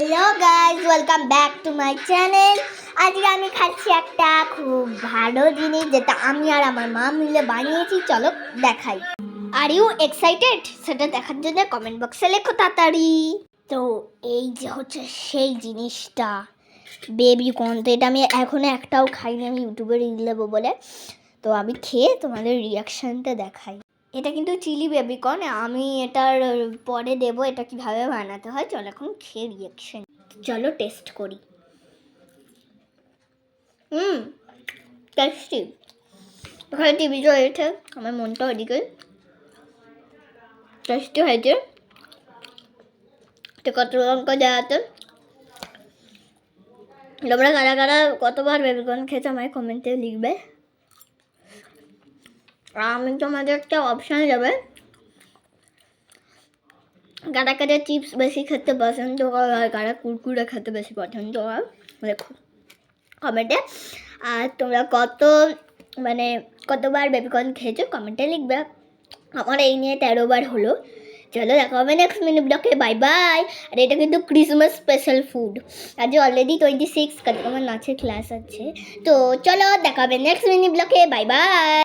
Hello guys, welcome back to my channel. আজকে আমি খাচ্ছি একটা খুব ভালো জিনিস, যেটা আমি আর আমার মা মিলে বানিয়েছি। চলো দেখাই। Are you excited? সেটা দেখার জন্য কমেন্ট বক্সে লেখো তাড়াতাড়ি। তো এই যে হচ্ছে সেই জিনিসটা, বেবি কর্ন। তো এটা আমি এখনো একটাও খাইনি, আমি ইউটিউবে রিল দেবো বলে। তো আমি খেয়ে তোমাদের রিয়াকশানটা দেখাই। এটা কিন্তু চিলি বেবিকর্ন, আমি এটার পরে দেবো এটা কীভাবে বানাতে হয়। চলো এখন খেয়ে রিয়াকশান, চলো টেস্ট করি। টেস্টি। ওখানে টিভি চলেছে, আমার মনটা ওদিকে। টেস্টি হয়েছে। তো কত লঙ্কা দেওয়া আছে, তোমরা কারা কারা কতবার বেবিকর্ন খেয়েছো আমায় কমেন্টে লিখবে। আমি তোমাদের একটা অপশান দেবে, কারা কারা চিপস বেশি খেতে পছন্দ করে আর কারা কুরকুরে খেতে বেশি পছন্দ করে দেখো কমেন্টে। আর তোমরা কতবার বেবিকর্ন খেয়েছো কমেন্টে লিখবে। আমার এই নিয়ে 13 বার হলো। চলো দেখা হবে নেক্সট মিনি ব্লগে, বাই বাই। আর এটা কিন্তু ক্রিসমাস স্পেশাল ফুড। আজ অলরেডি 26, কালকে আমার নাচের ক্লাস আছে। তো চলো দেখা হবে নেক্সট মিনি ব্লগে, বাই বাই।